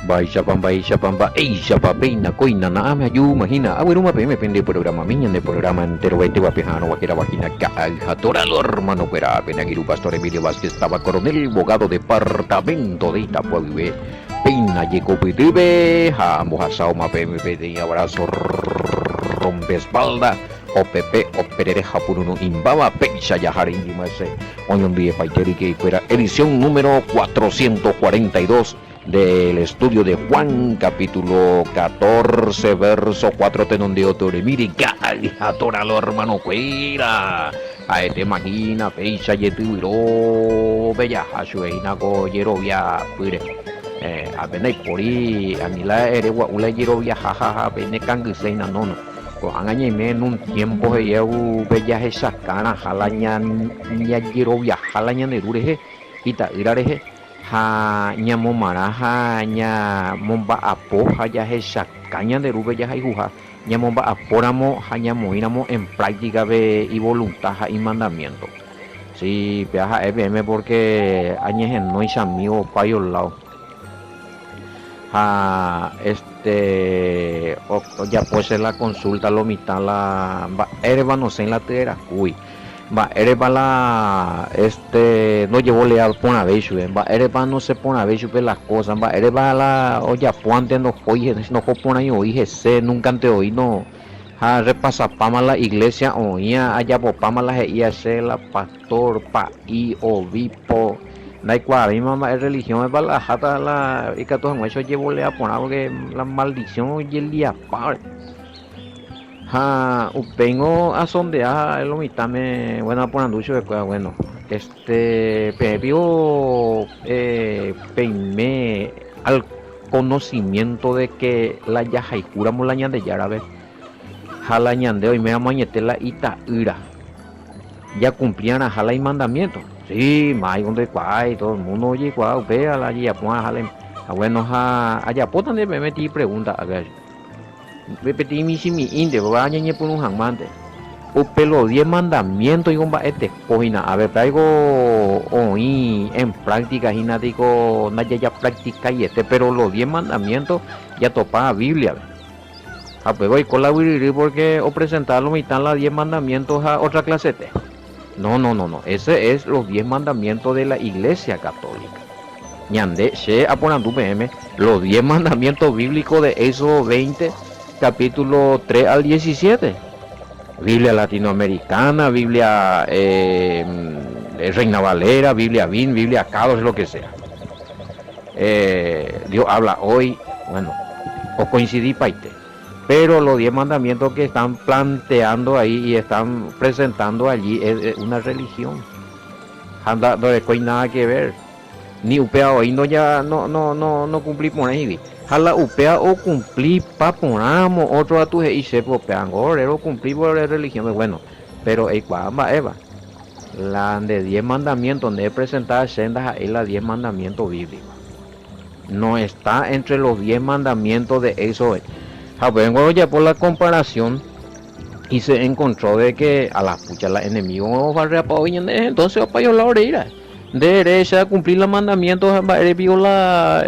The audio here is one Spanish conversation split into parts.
Baisha pamba, eisha papeina, coina, na me ayu, imagina, agüero me pende programa, miña de programa entero, vete guapejano, vaquera vagina, jatoralo, hermano, fuera, penagiru, pastor Emilio Vázquez, estaba coronel, abogado, departamento de Itapuague, peina, llego, pitibe, jamo, jasao, mape, pede, abrazo, rompe espalda, OPP, operere, japuruno, imbaba, pecha, yahari, indimase, oñon die, paiteri, que fuera, edición número 442, del estudio de Juan, capítulo 14, verso 4, tenondio toremiri, atoralo hermano cuera, a este imagina, fecha yetuiro, bella, hashueina go yerovia, pure, a bene pori, anila erewa, ula yerovia, jajaja, bene kanguseina nono, angañe en un tiempo eu bella esa cana, jalaña, yerovia, jalaña nerureje, ita irareje, ha ñamomara ha ñamomba apo ha ya hesa caña de rube ya juja ñamomba apóramo ha ñamoíramo en práctica de y voluntad y mandamiento. Sí, viaja EBM porque añeje no es amigo payo lado. Ya pues la consulta lo mitad la erba no sé en la tera, uy. Va, Erebala, no llevó leal por una vez, va, Ereba no se pone a ver las cosas, va, Erebala, oye, puante no oye, no pone ahí, oye, se nunca te oí, no, repasa pama la iglesia, oía, allá por pama la ia se la pastor, pa, y obispo, da igual, mi mamá es religión, es para la jata, y que todo eso llevó leal por algo que la maldición y el día, padre. Vengo a sondear el omitame, bueno, por anducho de bueno, previo peime al conocimiento de que la yajaikura molaña de yarabe, jalañande hoy me amañete la itaira, ya cumplían a jala y mandamiento, sí, más donde cuay, todo el mundo oye cuay, vea la ya pues jalen, bueno, allá pues donde me metí pregunta, a ver, repetí mi si mi inde, vaya ñe por un jamante. O pelo 10 mandamientos y gomba cojina. A ver, traigo oí en práctica, digo, naya ya práctica y pero los 10 mandamientos ya topa Biblia. Pues voy con la Biblia porque o presentarlo mitad las 10 mandamientos a otra clase. No. Ese es los 10 mandamientos de la Iglesia Católica. Ñande, se aponando PM, los 10 mandamientos bíblicos de Éxodo 20, capítulo 3 al 17. Biblia latinoamericana, Biblia Reina Valera, Biblia Bin, Biblia Cados, lo que sea. Dios habla hoy, bueno, o coincidí paite. Pero los 10 mandamientos que están planteando ahí y están presentando allí es una religión. Anda, no hay nada que ver. Ni upea hoy no ya no cumplí por ahí. Jala upea o cumplí pa ponamos otro a tu y se popean o cumplí por la religión. Bueno, pero el cuamba Eva. La de 10 mandamientos donde he presentado sendas ahí las 10 mandamientos bíblicos. No está entre los 10 mandamientos de eso. Vengo ya por la comparación y se encontró de que a la pucha la enemigo va a reapar entonces va para la orilla. De derecha cumplir los mandamientos viola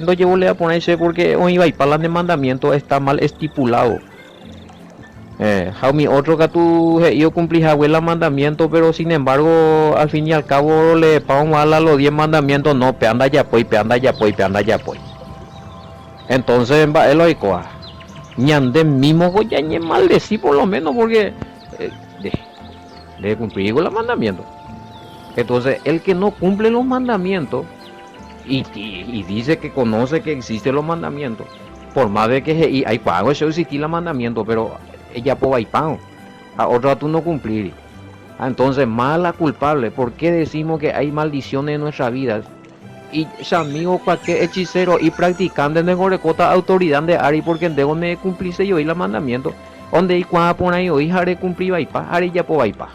no llevo a ponerse porque hoy va y para los mandamientos está mal estipulado. Mi otro que tú yo cumplí los mandamientos, pero sin embargo al fin y al cabo le pago mal a los 10 mandamientos, no, peanda ya pues. Entonces va el oico ñande mismo ya ñe maldecí por lo menos porque de cumplir con los mandamientos. Entonces, el que no cumple los mandamientos y dice que conoce que existen los mandamientos, por más de que hay pago, eso existir los mandamientos, pero ella puede pago, a otro tú no cumplir. Entonces, mala culpable, ¿por qué decimos que hay maldiciones en nuestra vida? Y amigo, cualquier hechicero y practicante de Gorecota, autoridad de Ari, porque de donde cumplirse yo y los mandamientos, donde y cuando por ahí hoy haré cumplir vaipa, haré ya puede vaipa.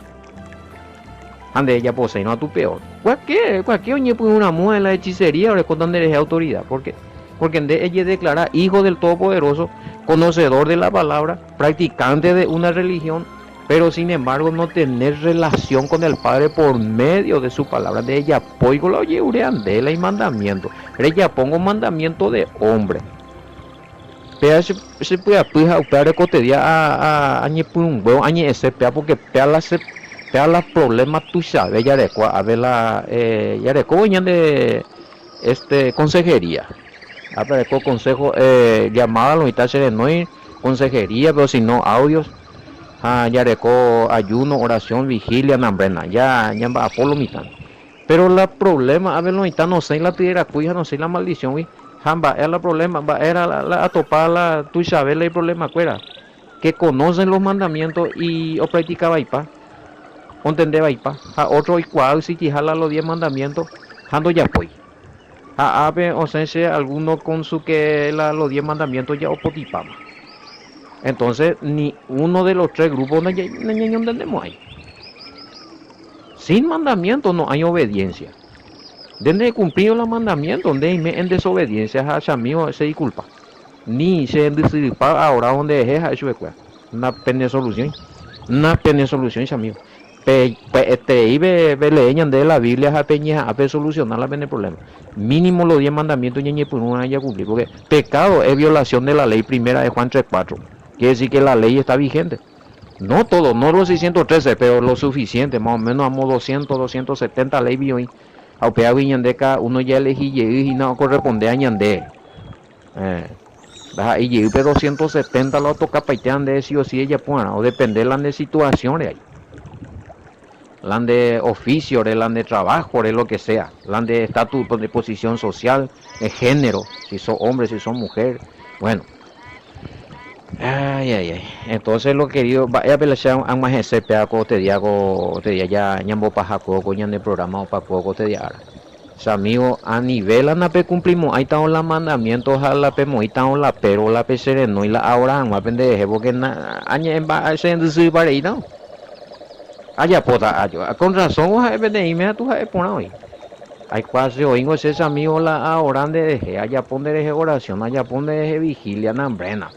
Ande ella posee no a tu peor. Cualquier oñe pues una mujer en la hechicería o le contan de autoridad. ¿Por qué? Porque ella declara hijo del Todopoderoso, conocedor de la palabra, practicante de una religión, pero sin embargo no tener relación con el Padre por medio de su palabra. De ella pongo la de y mandamiento. Ella pongo mandamiento de hombre. Pero se puede aplicar el cotidiano a un huevo, a ese pea porque pea las problemas tú sabes, ya de a ver ya de coña de consejería. A ver, consejo, llamada a los italianos no hay consejería, pero si no audios. Ya reco ayuno, oración, vigilia, nambrena, ya va a polo mitad. Pero la problema, a ver, no sé la tierra cuija, no sé la maldición, y jamba, era el problema, era la topar la, tú sabes, el problema, cuera, que conocen los mandamientos y o practicaba ipa, o entendeba ipa, a otro y cual, si jala los 10 mandamientos, jando ya fue. A ave, o sea, alguno con su que los 10 mandamientos ya opotipama. Entonces, ni uno de los tres grupos no entendemos ahí. Sin mandamiento no hay obediencia. Desde cumplir los mandamientos, donde en desobediencia a mío se disculpa. Ni se disculpa ahora donde es eso de una pena solución. Una pena solución, amigo. Ibe leñan de la Biblia a peña a solucionar la pena problema. Mínimo los 10 mandamientos ñeñe por una ya cumplir. Porque pecado es violación de la ley primera de Juan 3:4. Quiere decir que la ley está vigente. No todo, no los 613, pero lo suficiente, más o menos a 200, 270 ley bioy. Aunque a Ñandeca uno ya elegí y no corresponde a Ñande. Y llegué 270 lo toca paitean de sí o sí ella pueda, o depende de situaciones ahí. La de oficio, la de trabajo, de lo que sea. La de estatus de posición social, de género, si son hombre, si son mujer. Bueno. Ay. Entonces lo querido, vaya a pelear a más ese pedaco te diago ya ñambo paja coco ñan de programa o pa coco te diara. O sea, amigo, a nivel anape cumplimos, ahí están los mandamientos a la pe moita o la pero la pe sereno y la ahora no pendeje porque añe en ba se en para ahí no. Allá pota con razón vos a pendeje me tu a pona hoy. Hay cuasi oingo ese amigo la ahora de deje allá pone de oración, allá pone de vigilia nambrena.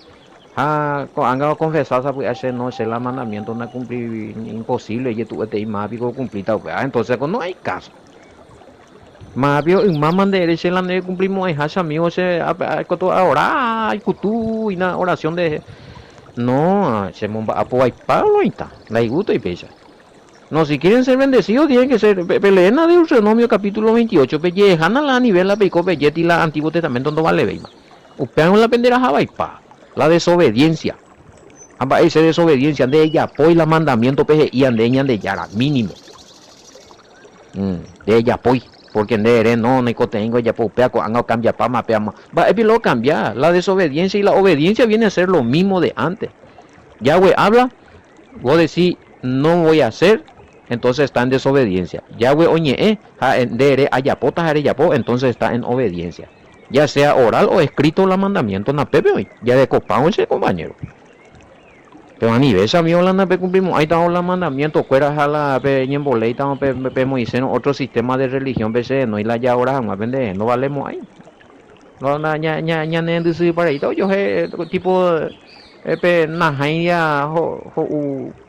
Han confesado que hace no es el mandamiento no cumplir imposible y tú te más pico cumplir entonces no hay caso más bien más mandé ese la de cumplimos es hace amigo se ahora hay cutu y una oración de no se monba apo hay palo y está la gusto y pesa no si quieren ser bendecidos tienen que ser peleen a Deuteronomio capítulo 28 pellejan a la nivel la pico pellet y la Antiguo Testamento no vale veima upean la pendera jabaipa la desobediencia. Amba esa desobediencia de ella apoya la mandamiento peje y andeñan de yara mínimo. De ella apoya porque no tengo ya popea con anga cambia pa mapea ma. Va lo cambia la desobediencia y la obediencia viene a ser lo mismo de antes. Yahweh habla, vos decís no voy a hacer, entonces está en desobediencia. Yahweh oñe dere ayapotas areyapo, entonces está en obediencia. Ya sea oral o escrito la mandamiento na pepe hoy, ya de copado ese compañero. Pero a nivel amigo la nape cumplimos, ahí estamos los mandamientos, fuera a la pe ñembolei, estamos pe Moisés, otro sistema de religión, no y la ya ahora más vende, no valemos ahí. No ña ne para ahí, yo tipo pe najaya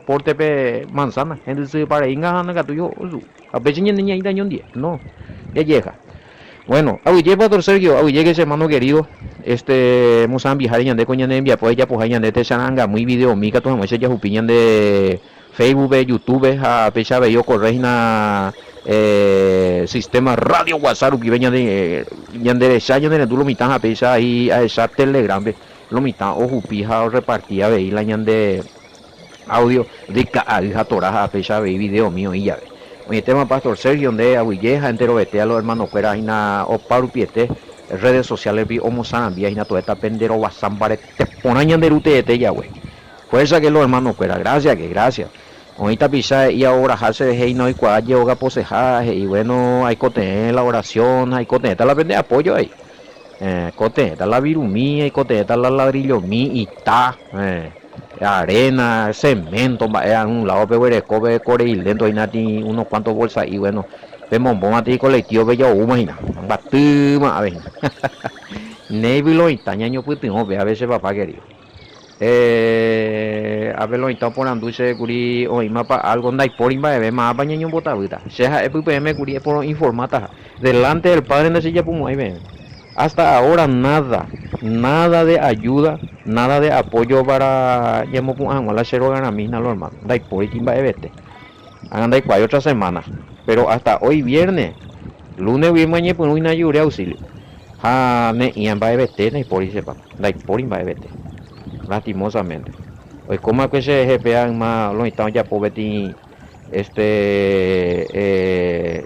porte pe manzana, gente para ahí ngajana gatuyo, a veces niña ahí daño un día, no, ya llega. Bueno, abuye pastor Sergio, abuye que hermano querido, musan viajar y ande coña envia pues ya pues allá te sananga muy video mica todos muchas ya opinión de Facebook, YouTube, a pecha yo corregna sistema radio WhatsApp que venía de yande ya de tú lo mitad a pecha ahí a esa Telegram lo mitad o jupija o repartía veí la de audio de ca toraja a pecha ve video mío y ya ve. Oye, tema pastor Sergio, donde abuilleja entero vete a los hermanos fuera y na o parupiete redes sociales vi homo sanambia y na toda esta pendero wasambare te ponañan de rute de ya güey. Fuerza que los hermanos fuera, gracias. Ahorita pisa y ahora hace de hey no y cual yoga posejaje y bueno hay cote la oración, hay cote la pende apoyo ahí. Cote la virumía y cote la ladrillo mi y ta arena, cemento, a un lado pero cobre core y lento y nati unos cuantos bolsas y bueno, vemos bomba colectivo bello imagina, batuma a ver. Nebilo y tañaño pues tengo a veces papá querido. A ver lo está por anduche curi o mapa algo ndai por imba eve más baño bota vida sea EPM curi por informata delante del padre no se ya pumo ahí ven hasta ahora nada de ayuda nada de apoyo para llamo a la cero ganamina lo hermano dai por imba evete hagan dai cuay otra semana pero hasta hoy viernes lunes viernes mañana pues no hay auxilio ha ne iamba evete dai por sepa dai por imba evete lastimosamente. Hoy como que se GPA más lo están ya pobeti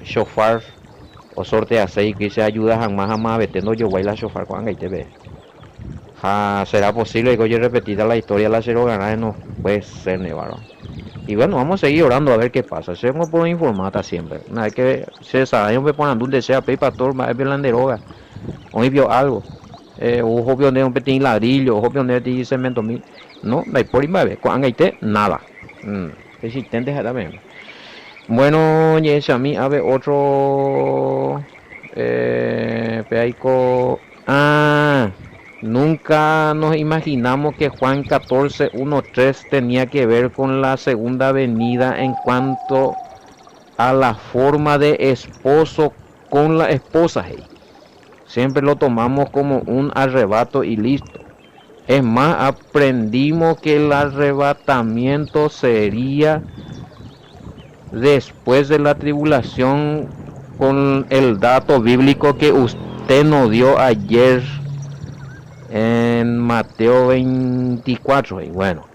shofar o sortea 6 que se ayuda más vetendo yo voy la shofar cuando hay TV. Será posible que yo repetida la historia la cero ganar no puede ser nevado. Y bueno, vamos a seguir orando a ver qué pasa. Se me puedo informar siempre. Una vez que se sabe, yo me ponen donde sea, pe pastor, más bien de droga. Hoy vio algo. Ojo vio de un pequeño ladrillo, ojo vio de cemento mil. No, no hay por imbabe. Cuando hay nada. Resistente también. Bueno, y a mí, a ver, otro. Peico. Nunca nos imaginamos que Juan 14:1-3 tenía que ver con la segunda venida en cuanto a la forma de esposo con la esposa. Hey. Siempre lo tomamos como un arrebato y listo. Es más, aprendimos que el arrebatamiento sería después de la tribulación con el dato bíblico que usted nos dio ayer en Mateo 24. Y bueno,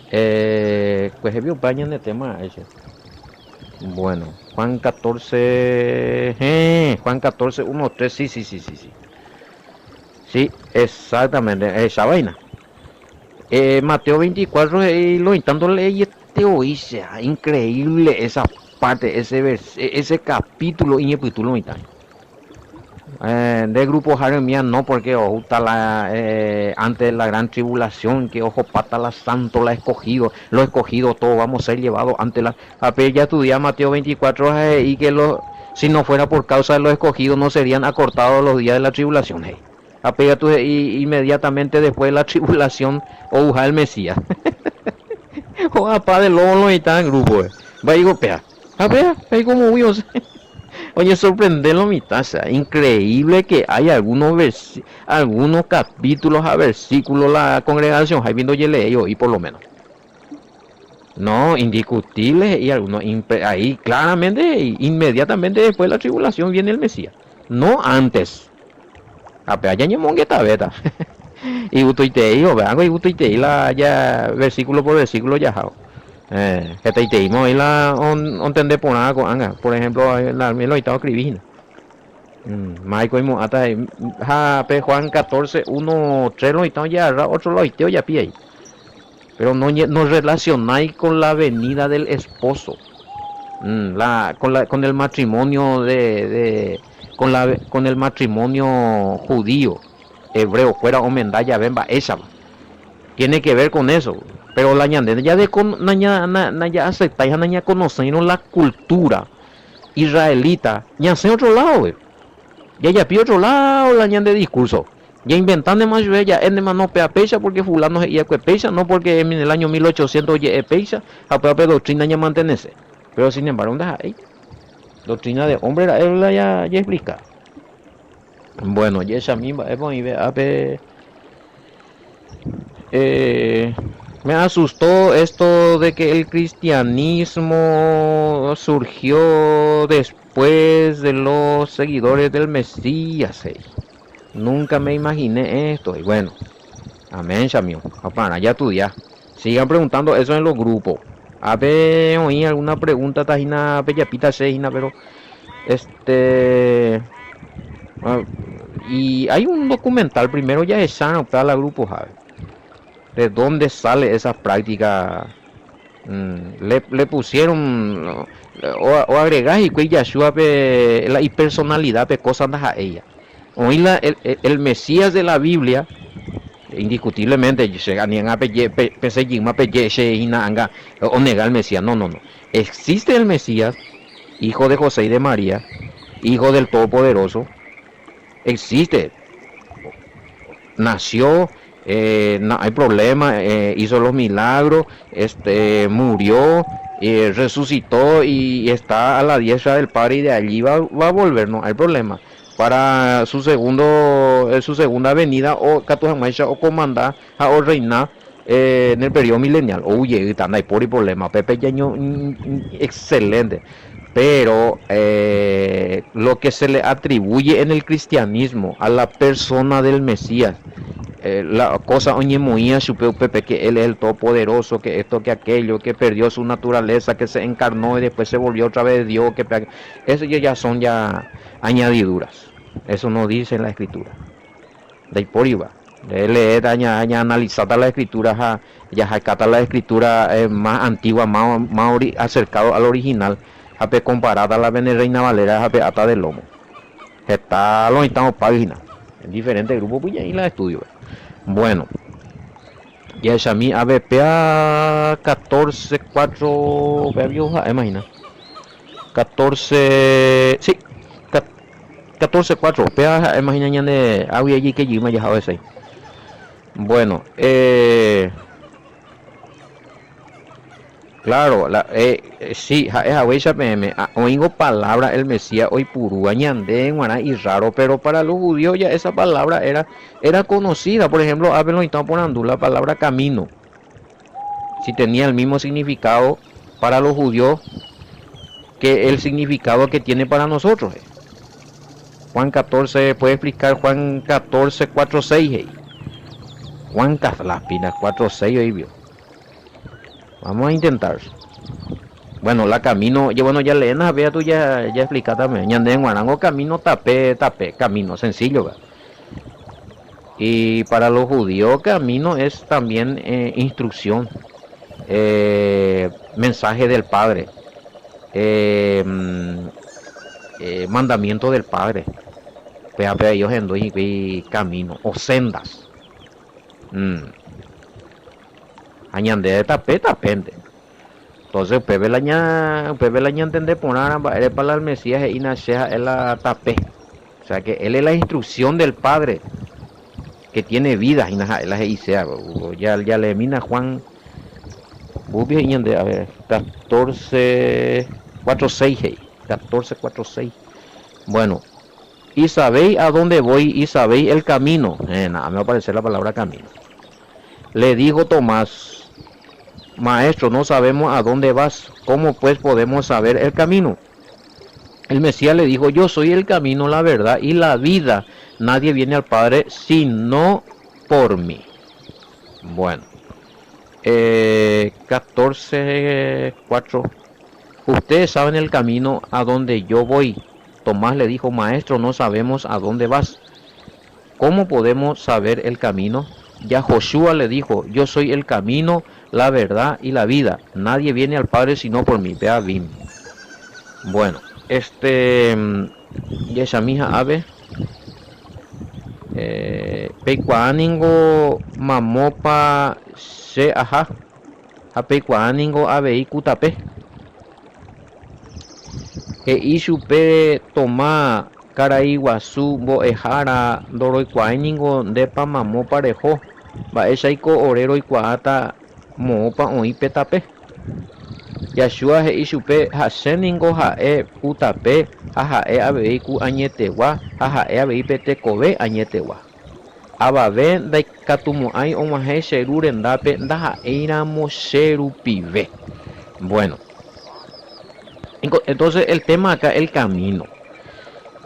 pues he visto paña en el tema ese. Bueno, Juan 14, Juan 14:1-3, sí. Sí, exactamente, esa vaina. Mateo 24, lo intentando leer te oíste, increíble esa parte, ese capítulo y capítulo mitad. De grupo Jeremías no, porque ojo está antes de la gran tribulación, que ojo pata la santo la escogido, lo escogido todo vamos a ser llevados ante la ya estudia Mateo 24 y que si no fuera por causa de los escogidos no serían acortados los días de la tribulación. Inmediatamente después de la tribulación o el Mesías. O apá de lobo y está en grupo. Va y golpea. A ver, ahí como huyos. Oye, sorprenderlo mi taza. Increíble que hay algunos capítulos a versículos la congregación. Ahí viendo yo leí por lo menos. No, indiscutible y algunos ahí claramente, inmediatamente después de la tribulación viene el Mesías. No antes. Apenas ya mongue beta. Y utoitei, o vean, y utoitei la ya versículo por versículo ya. Que te teimo y la on tende por nada con anga. Por ejemplo, la lo estaba escribiendo. Michael y hasta Juan 14:1-3 lo estaba ya, otro lo estaba ya pie. Pero no relacionáis con la venida del esposo. Con el matrimonio con el matrimonio judío, hebreo, fuera o mendalla, bemba, esa tiene que ver con eso. Pero la ñande ya de con ya aceptáis, ya conocieron la cultura israelita, ya hace otro lado, ya pide otro lado la ñande discurso. Ya inventan de más ya en de mano pea pecha porque fulano se iba pecha, no porque en el año 1800 ya pecha, a propia doctrina ya mantenerse. Pero sin embargo, deja ahí. Doctrina de hombre ya explica. Bueno, y esa misma me asustó esto de que el cristianismo surgió después de los seguidores del Mesías. Nunca me imaginé esto. Y bueno, amén, Shamión. Para ya estudiar. Sigan preguntando eso en los grupos. A ver, oí alguna pregunta, tajina, pellapita, sejina, pero y hay un documental primero ya es sano para la grupo, Javi. ¿De dónde sale esa práctica? Le pusieron o agregar y que Yahshua la personalidad de cosas a ella. Hoy el Mesías de la Biblia indiscutiblemente o negar el Mesías. No. Existe el Mesías, hijo de José y de María, hijo del Todopoderoso. Existe. Nació No hay problema, hizo los milagros, murió, resucitó y está a la diestra del Padre y de allí va a volver, no hay problema. Para su segunda venida o Catuamaisha o comandar o reinar en el periodo milenial. Oye, no hay por problema, Pepe Yaño, excelente. Pero lo que se le atribuye en el cristianismo a la persona del Mesías, la cosa oñe moía su Pepe, que él es el todopoderoso, que esto, que aquello, que perdió su naturaleza, que se encarnó y después se volvió otra vez Dios, que eso ya son ya añadiduras. Eso no dice la escritura. De ahí por iba. Leer, analizar la escritura, ya cata la escritura más antigua, más acercado al original, comparada a la Reina Valera, ata del lomo. Está lo estamos páginas en diferentes grupos, pues ahí la estudio. Bueno, y a mí ABPA 14.4, imagina. 14, sí, 14.4, PA, imagina de agua allí que yo me he ese. Bueno, claro, sí, es PM, oigo palabra el Mesías hoy purú, añandé, y raro, pero para los judíos ya esa palabra era conocida. Por ejemplo, lo están poniendo la palabra camino, si tenía el mismo significado para los judíos que el significado que tiene para nosotros. Juan 14, puede explicar Juan 14, 4, 6. Juan Caslaspina 4, 6 ahí vio. Vamos a intentar. Bueno, la camino, ya leena, vea tú ya explica también. Ñande en Guarango camino tapé, camino, sencillo, ¿verdad? Y para los judíos camino es también instrucción, mensaje del Padre, mandamiento del Padre. Pero ellos en dos y camino, o sendas. Añande de tapente. Entonces Pepe la entender poner para el Mesías y Nasheja es la tapé. O sea que él es la instrucción del Padre que tiene vida y la ya le mina Juan a ver 14 4 6 14 4 6. Bueno, y sabéis a dónde voy y sabéis el camino. Nada, me va a aparecer la palabra camino. Le dijo Tomás: Maestro, no sabemos a dónde vas, ¿cómo pues podemos saber el camino? El Mesías le dijo: yo soy el camino, la verdad y la vida. Nadie viene al Padre sino por mí. Bueno, 14:4. Ustedes saben el camino a donde yo voy. Tomás le dijo: Maestro, no sabemos a dónde vas, ¿cómo podemos saber el camino? Ya Joshua le dijo: yo soy el camino, la verdad y la vida. Nadie viene al Padre sino por mí. Vea bien. Bueno, y esa mija ave pecuaningo mamopa se ajá a pecuaningo ave y cutape y supe toma Caraiguazú boejara doroi cuainingo de pa mamó parejo va esa y orero y cuata mopa oí petape Yashua he isupe haseningo hae utape hae abei ku añetegua hae abei petekobe añetegua ababe da katumu ai omahe sheru rendape da eiramo sheru pive. Bueno, entonces el tema acá el camino,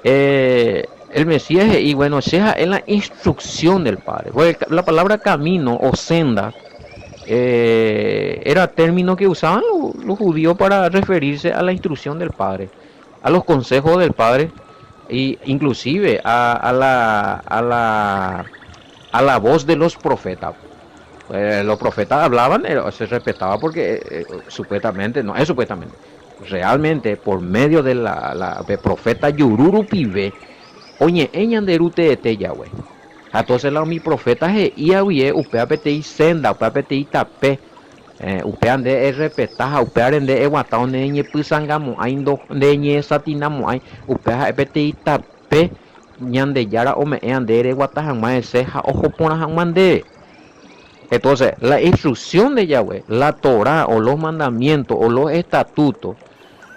el Mesías, y bueno, sea en la instrucción del Padre. La palabra camino o senda era término que usaban los judíos para referirse a la instrucción del Padre, a los consejos del Padre, e inclusive a la voz de los profetas. Los profetas hablaban, se respetaba porque supuestamente, no es supuestamente, realmente por medio de la profeta Yururu Pive, oye, eñanderute de Yahweh. Entonces mi profeta es iawie upeapete y senda upeapete y tape upeande es repetaja upearende eguatao neñe pisangamo aindo neñe satinamo ai upeapete y tape ñande yara o me ande eguataja más seja ojo pona mande Entonces, la instrucción de Yahweh, la Torah o los mandamientos o los estatutos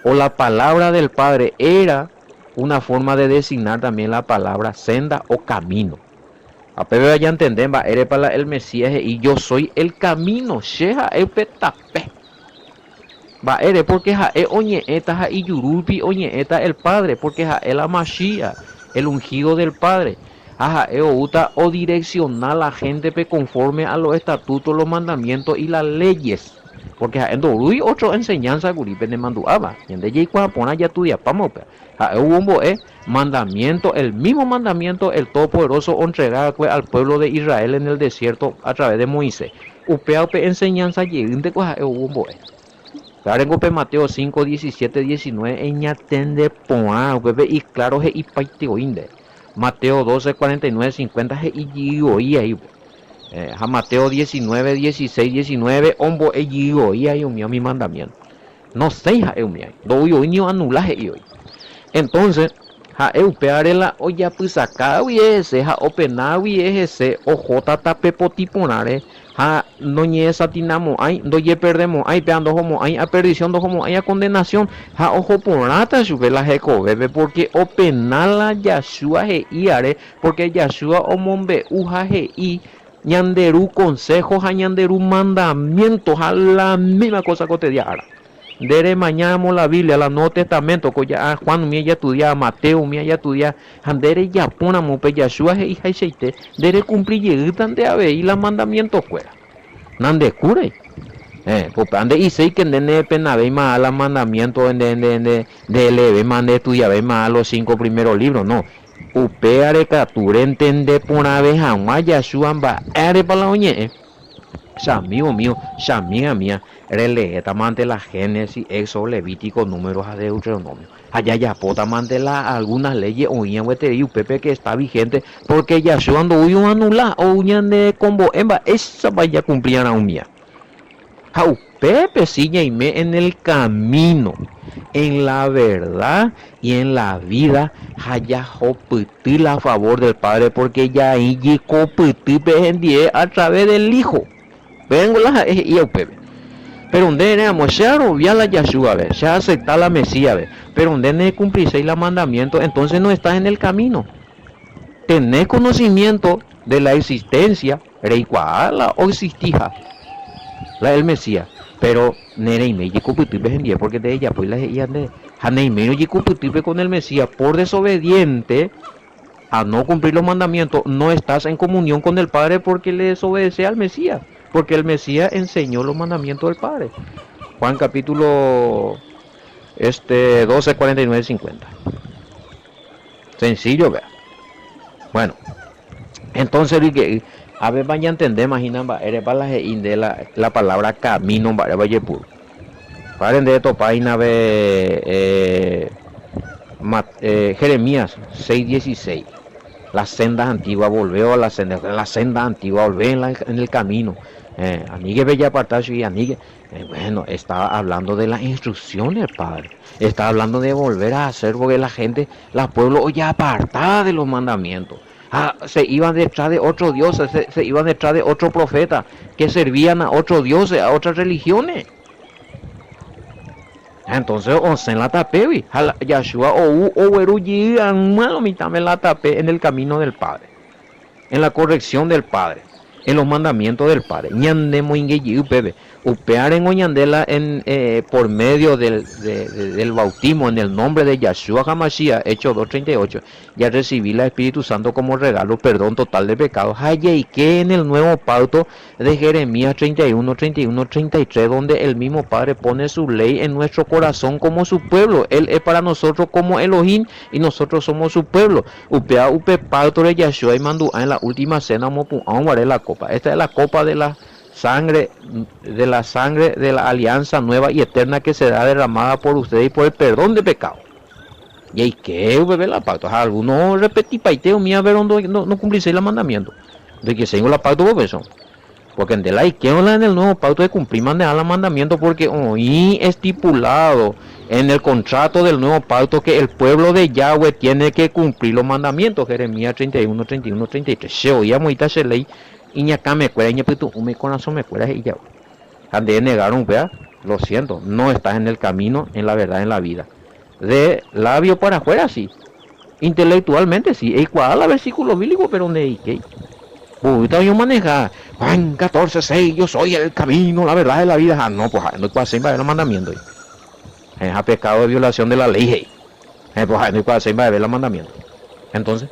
o la palabra del Padre era una forma de designar también la palabra senda o camino. A Pepe ya entendemos, va, eres para el Mesías y yo soy el camino, sheja el petape. Va, eres porque ja e oñe eta ja y yurupi oñe eta el Padre, porque ja el Mashiach, el ungido del Padre. Ajá, uta o direccionar a la gente conforme a los estatutos, los mandamientos y las leyes. Porque en Dorui otra enseñanza guripe de manduaba. Y en de allí cuando pone ya tu pamo. Hubo mandamiento, el mismo mandamiento, el Todopoderoso entregado al pueblo de Israel en el desierto a través de Moisés. Upea enseñanza llegante hubo Claro, Mateo 5, 17, 19, eñatende poa, y claro, y paiteoinde. Mateo 12, 49, 50, y ahí. Mateo 19, 16, 19, ombo, y ahí mi mandamiento. No sé, doy hoy ni anulaje hoy. Entonces, eupearela o ya pues acá ese, openawi ese, ojo tape potiponare. No ñe satinamo hay, no ye perdemos hay, peando homo hay, a perdición do homo hay, a condenación, ojo por nata sube la jeco bebe, porque o penala Yashua he iare, porque Yashua o mombe uja he i, ñanderu consejos, a ñanderu mandamientos, a la misma cosa cotidiana. Dere mañana la Biblia, la Nuevo Testamento, ya Juan mi ya estudia, Mateo mi ya estudia, andere ya pona mupe Yashua y Haisheite, dere cumplir llegan de ave y la mandamiento fuera. Nande cure. Pues ande y sé que nene pena ve más la mandamiento de leve mande estudia ve más los 5 primeros libros, no. Upeare capture entende por ave jamás Yashua va are para la oñe. Amigo mío, amiga mía, releé tamante la Génesis, Éxodo, Levítico, Números, a Deuteronomio. Allá ya tamante algunas leyes oían y Pepe que está vigente porque ya cuando hubo anular o uñan de combo emba esa vaya cumplían a un mía. Jau Pepe sigue y me en el camino, en la verdad y en la vida, haya joputil a favor del Padre porque ya ahí llegó a través del Hijo. Vengo la y el Pepe. Pero un día ya obvia la Yashua, ya aceptar la Mesías, pero un día cumplirse la mandamiento, entonces no estás en el camino. Tener conocimiento de la existencia, reikuala o existija, la del Mesías, pero nereime y cumplirse porque de ella pues la ella de haneime y cumplirse con el Mesías por desobediente a no cumplir los mandamientos, no estás en comunión con el Padre porque le desobedece al Mesías. Porque el Mesías enseñó los mandamientos del Padre. Juan capítulo 12, 49, 50. Sencillo, vea. Bueno, entonces, a ver, vaya a entender, imagina, eres para la palabra camino, vaya puro. Paren de esto, página de Jeremías 6, 16. Las sendas antiguas volvió a la senda antigua, volvió en el camino. Anigue bella apartacho y anigue, bueno, estaba hablando de la instrucción del Padre, está hablando de volver a hacer porque la gente, la pueblo ya apartada de los mandamientos, se iban detrás de otros dioses, se iban detrás de otros profetas que servían a otros dioses, a otras religiones. Entonces, en la tapé, Yashua o Veruyi, malo mitad me la tapé en el camino del Padre, en la corrección del Padre, en los mandamientos del Padre. Ñandemo ingeyi upebe, upear en oñandela por medio del bautismo en el nombre de Yashua HaMashiach, Hechos 2:38, ya recibí el Espíritu Santo como regalo, perdón total de pecados. Hay que en el nuevo pacto de Jeremías 31, 31, 33, donde el mismo Padre pone su ley en nuestro corazón como su pueblo. Él es para nosotros como Elohim y nosotros somos su pueblo. Upea upe pacto de Yashua y mandó en la última cena mopu la copa. Esta es la copa de la sangre de la alianza nueva y eterna que será derramada por ustedes y por el perdón de pecado. Y hay que beber la pacto. Algunos repetí paiteo mía ver no cumplirse el mandamiento. De que tengo la pacto por eso. Porque en de la en el nuevo pacto de cumplir manejar el mandamiento porque hoy estipulado en el contrato del nuevo pacto que el pueblo de Yahweh tiene que cumplir los mandamientos. Jeremías 31, 31, 33. Se oía muita ley Iñacá me cuera, Iñapitu, mi corazón me cuera y ya. Ande negaron, vea, lo siento, no estás en el camino, en la verdad, en la vida. De labio para afuera, sí. Intelectualmente, sí. Es igual al versículo bíblico, pero ¿de qué? Ahorita yo maneja Juan 14:6, yo soy el camino, la verdad, de la vida. Ah, no, pues no puedo hacer los mandamientos. Es a pecado de violación de la ley. Pues no puedo hacer los mandamientos. Entonces,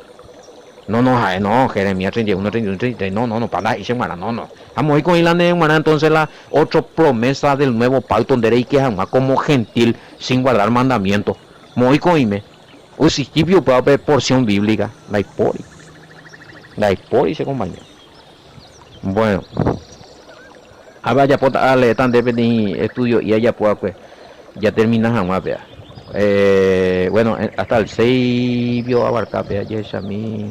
no, Jeremías 31, 31, 33, no, para y semana, no. Vamos a ir con Ilan de Mara, entonces la otra promesa del nuevo pacto, donde hay que jamás como gentil, sin guardar mandamientos. Muy coime. O si quiero ver porción bíblica, la hipori se acompaña. Bueno, ahora ya puedo leer tan de estudio y allá puedo pues ya termina jamás, vea. Bueno, hasta el 6 vio abarcar, vea, ya mí.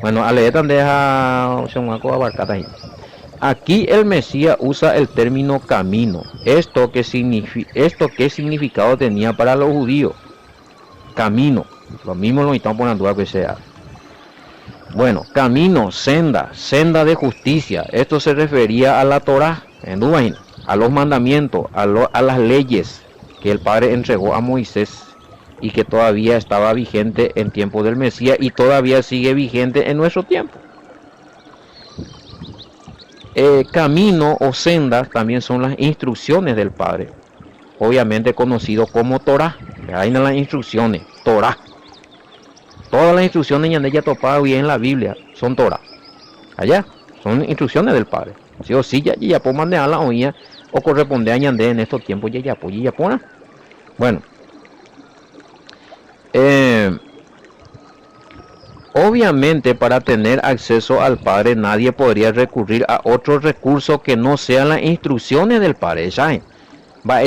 Bueno, a leer tan deja se me abarcar ahí. Aquí el Mesías usa el término camino. ¿Esto qué significado tenía para los judíos? Camino. Lo mismo lo estamos poniendo a que sea. Bueno, camino, senda de justicia. Esto se refería a la Torá, a los mandamientos, a las leyes que el Padre entregó a Moisés y que todavía estaba vigente en tiempo del Mesías y todavía sigue vigente en nuestro tiempo. Camino o sendas también son las instrucciones del Padre, obviamente conocido como Torá. Ahí en las instrucciones, Torá. Todas las instrucciones que ya topado bien en la Biblia son Torah. Allá son instrucciones del Padre. Si o sí ya puedo mandar la oía o corresponde a Ñandé en estos tiempos ya pona. Bueno, obviamente para tener acceso al Padre nadie podría recurrir a otro recurso que no sean las instrucciones del Padre. ¿Saben? Va a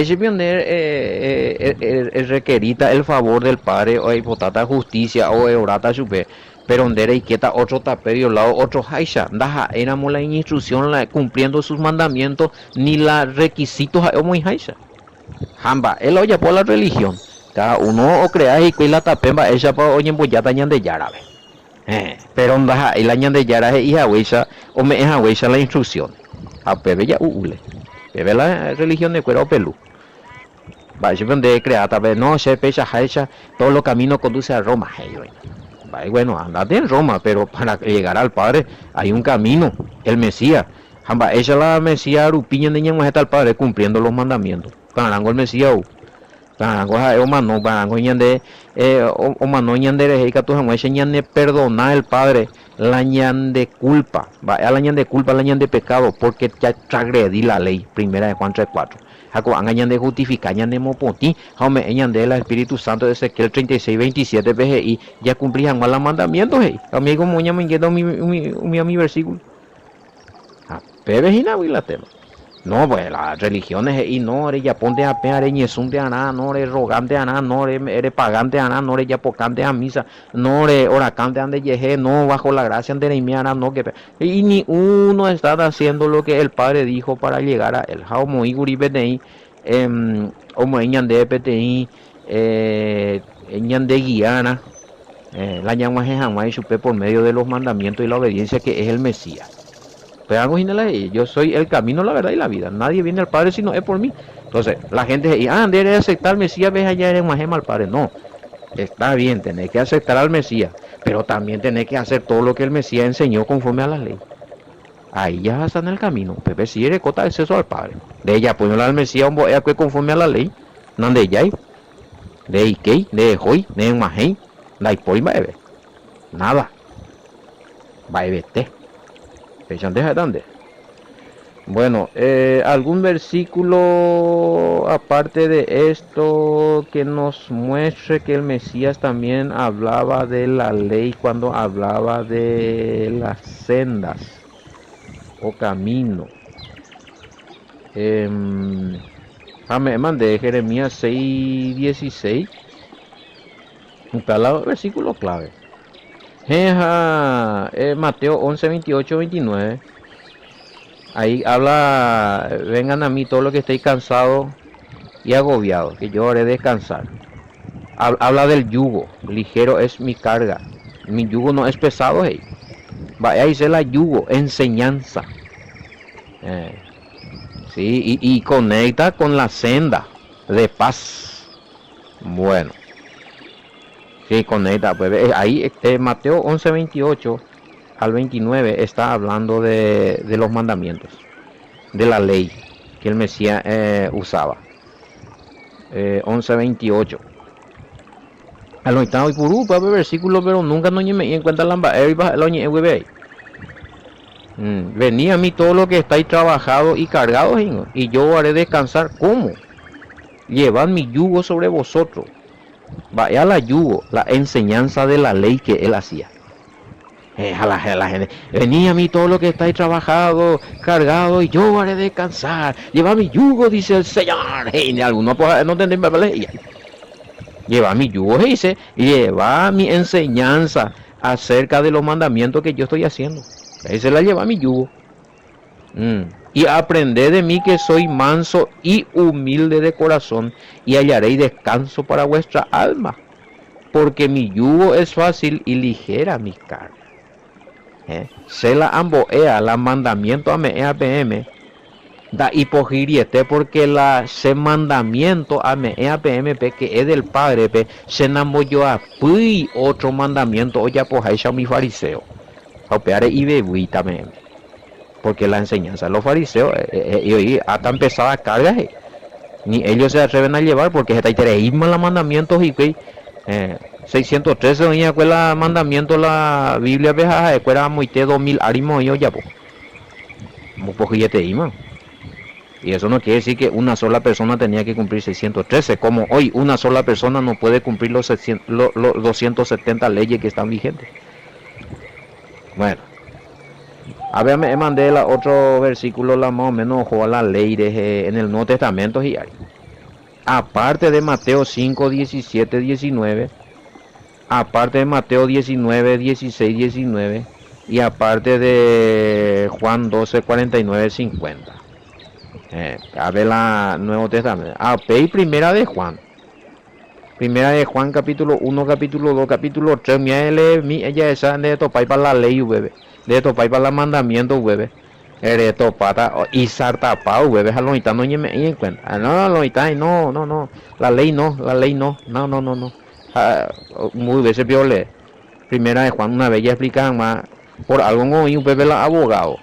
requerita el favor del Padre o hipotata justicia o eurata chupe, pero donde y quieta otro tape violado otro haisha daja éramos la instrucción cumpliendo sus mandamientos ni la requisitos a muy haisha jamba él oye por la religión cada uno o crea y que la tapemba ella para oye boyata ñan de yarabe pero daja el añan de yarabe y haweisha o me es haweisha la instrucción a pebe ya ule ve la religión de cuero pelú. Va, yo donde crea tal vez no se pecha hecha todos los caminos conduce a Roma. Bueno, andate en Roma, pero para llegar al Padre hay un camino, el Mesías. Ella es la Mesías rupiña de ña está el Padre cumpliendo los mandamientos. Parango el Mesías. Parango o mano, parango ñande o mano ñande rejeca tu jamás ñande perdona el Padre la ñande culpa, va a la ñande culpa, la ñande pecado, porque ya transgredí la ley, primera de Juan 3:4. Jaco angañan de justificar, ñande mopoti, jaume eñan de la Espíritu Santo de Ezequiel 36:27 BGI, ya cumplían mal los mandamientos, amigo moña me quedo mi versículo. Bebe y la tema. No, pues las religiones y no eres ya ponte a pear ñezun de aná, no eres rogante aná, no eres pagante aná, no eres ya pocante a misa, no eres oracante ande yeje, no bajo la gracia ande neimiana, no que y ni uno está haciendo lo que el Padre dijo para llegar a él. Jaumo iguri betei como ñande PTI ñande guiana la ñamaje jamás supe por medio de los mandamientos y la obediencia que es el Mesías. Pero yo soy el camino, la verdad y la vida. Nadie viene al Padre si no es por mí. Entonces, la gente dice, debe aceptar al Mesías, ves allá eres majema al Padre. No, está bien, tenés que aceptar al Mesías, pero también tenés que hacer todo lo que el Mesías enseñó conforme a la ley. Ahí ya está en el camino. Pepe si eres cota acceso al Padre. De ella, pues no al Mesías, conforme a la ley. No de ella, de Ikei, de Hoy, de Mahei, la Ipoi, bebe. Nada. Baebete. ¿De dónde? Bueno, algún versículo aparte de esto que nos muestre que el Mesías también hablaba de la ley cuando hablaba de las sendas o camino. Me mandé Jeremías 6:16. Está el versículo clave. Mateo 11:28-29. Ahí habla, vengan a mí todos los que estéis cansados y agobiados, que yo haré descansar. Habla del yugo, ligero es mi carga, mi yugo no es pesado. Vaya y se la yugo, enseñanza. Sí, y conecta con la senda de paz. Bueno, sí, conecta. Pues ahí Mateo 11:28 al 29 está hablando de los mandamientos, de la ley que el Mesías usaba. 11:28. Al no está hoy puru para versículo, pero nunca no me en cuenta la venid a mí todo lo que estáis trabajados y cargados, y yo haré descansar. ¿Cómo? Llevad mi yugo sobre vosotros. Vaya la yugo, la enseñanza de la ley que él hacía. A la gente, venid a mí todo lo que estáis trabajados, cargados, y yo haré descansar. Llevad mi yugo, dice el Señor. Hey, algunos pues, no entendéis la ley. Lleva mi yugo, dice, lleva mi enseñanza acerca de los mandamientos que yo estoy haciendo. Ahí se la lleva mi yugo. Y aprended de mí que soy manso y humilde de corazón, y hallaréis descanso para vuestra alma, porque mi yugo es fácil y ligera mi carga. Se la amboea, la mandamiento a me APM, da hipogiriete, porque la se mandamiento a me APM que es del Padre, se enamoró a pui otro mandamiento, oye, pues ahí mi fariseo. Opeare y bebí también. Porque la enseñanza de los fariseos y hasta empezada carga ni ellos se atreven a llevar porque está itereísma los mandamientos y que 613 doña escuela mandamiento la Biblia veja escuela moite 2000 arimo yo ya y eso no quiere decir que una sola persona tenía que cumplir 613, como hoy una sola persona no puede cumplir los 270 leyes que están vigentes. Bueno, a ver, me mandé la otro versículo, la más o menos, o la ley en el Nuevo Testamento, y hay. Aparte de Mateo 5, 17, 19, aparte de Mateo 19, 16, 19, y aparte de Juan 12, 49, 50. A ver la Nuevo Testamento. Y primera de Juan. Primera de Juan, capítulo 1, capítulo 2, capítulo 3. Ella esa de topar para la ley, bebé. De topar para los mandamientos, bebé. De topata y sartapao, bebé. Jalonita no me en cuenta. No, no. La ley no. No. Muy veces violé. Primera de Juan, una vez ya explicaban más. Por algo no un bebé la abogado.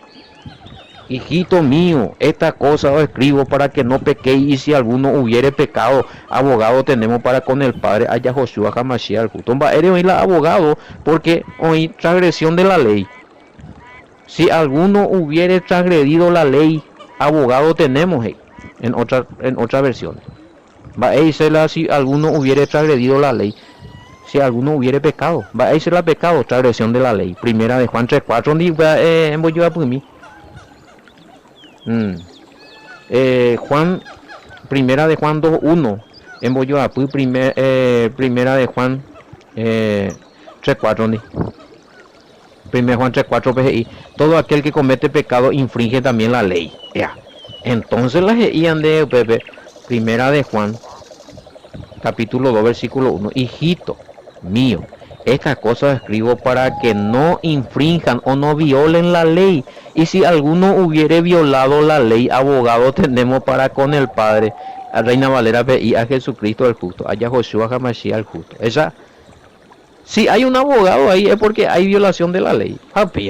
Hijito mío, esta cosa os escribo para que no pequéis, y si alguno hubiere pecado, abogado tenemos para con el Padre, allá Josué Hamashiach justo. Eres hoy la abogado porque hoy transgresión de la ley. Si alguno hubiere transgredido la ley, abogado tenemos en otra versión. Va a decirla si alguno hubiere transgredido la ley. Si alguno hubiere pecado, va a decirla pecado, transgresión de la ley. Primera de Juan 3:4, donde voy a por mí. Juan, primera de Juan 2:1 en Boyoapú, primera de Juan 3:4, primera Juan 3:4 PGI. Todo aquel que comete pecado infringe también la ley. Entonces la GIan de Pepe, primera de Juan capítulo 2 versículo 1, hijito mío, estas cosas escribo para que no infrinjan o no violen la ley. Y si alguno hubiere violado la ley, abogado tenemos para con el Padre, a Reina Valera y a Jesucristo el justo, allá Josué Hamashiach el justo. Esa, si hay un abogado ahí es porque hay violación de la ley.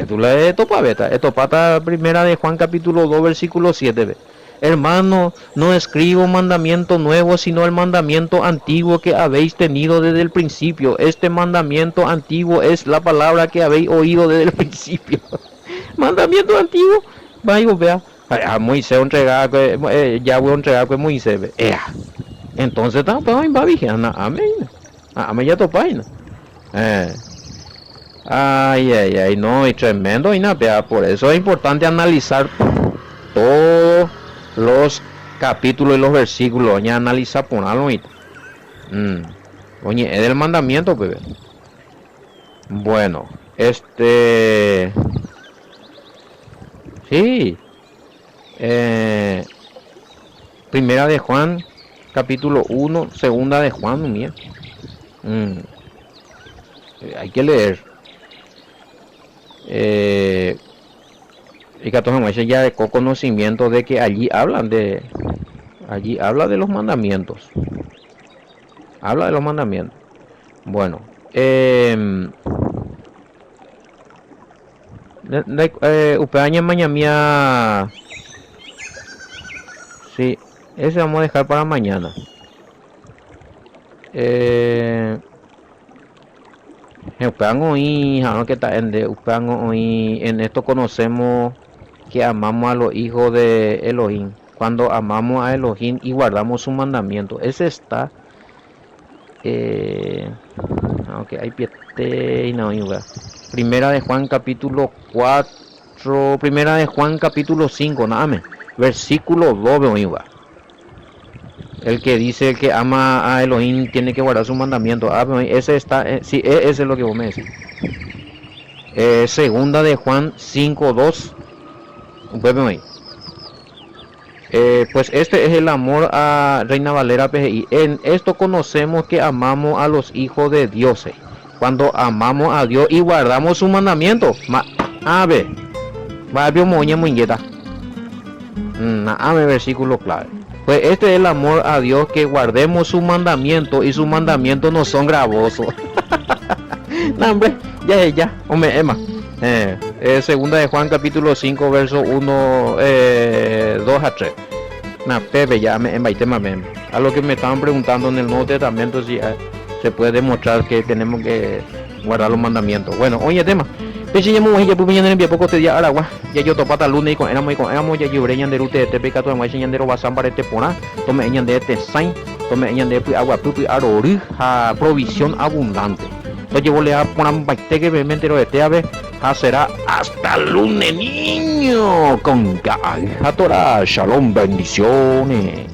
Tú la topabeta, pata primera de Juan capítulo 2 versículo 7. Hermano, no escribo mandamiento nuevo, sino el mandamiento antiguo que habéis tenido desde el principio. Este mandamiento antiguo es la palabra que habéis oído desde el principio. Mandamiento antiguo. Vaya, vea. A Moisés entregaba que ya voy a entregar que Moisés. Entonces tampoco va vigilando. Amén. Amén ya topaina. Ay, no, y tremendo y nada. Por eso es importante analizar todo los capítulos y los versículos, oye, analiza por algo. Oye, es del mandamiento, bebé. Bueno, sí. Primera de Juan, capítulo 1, segunda de Juan, mía. Hay que leer. Y que ya de conocimiento de que allí habla de los mandamientos. Habla de los mandamientos. Bueno, upeaña mañana. Sí, ese vamos a dejar para mañana. Upeango y que está en esto conocemos que amamos a los hijos de Elohim. Cuando amamos a Elohim y guardamos su mandamiento. Ese está. Aunque hay piete y no, Primera de Juan capítulo 4. Primera de Juan capítulo 5. Nada más. Versículo 2. El que dice el que ama a Elohim tiene que guardar su mandamiento. Ese está. Sí, ese es lo que vos me decís. Segunda de Juan 5:2. Pues este es el amor a Reina Valera PGI. En esto conocemos que amamos a los hijos de Dios. Cuando amamos a Dios y guardamos su mandamiento. Versículo clave. Pues este es el amor a Dios, que guardemos su mandamiento, y sus mandamientos no son gravosos. No, hombre, ya, hombre, Emma. Segunda de Juan capítulo 5 verso 1, 2 a 3. Pepe, ya me tema. A lo que me estaban preguntando en el Nuevo Testamento, si se puede demostrar que tenemos que guardar los mandamientos. Bueno, oye tema. Ya poco te día Aragua, ya yo topata lunes y con éramos ya lloreñan de rute de pecato en guachen de robasan para este pona, tome eñan de este sain, tome eñan de agua pupi arori, a provisión abundante. Entonces yo le a poner baite que me entero de teave, será hasta lunes niño, con Torah, shalom, bendiciones.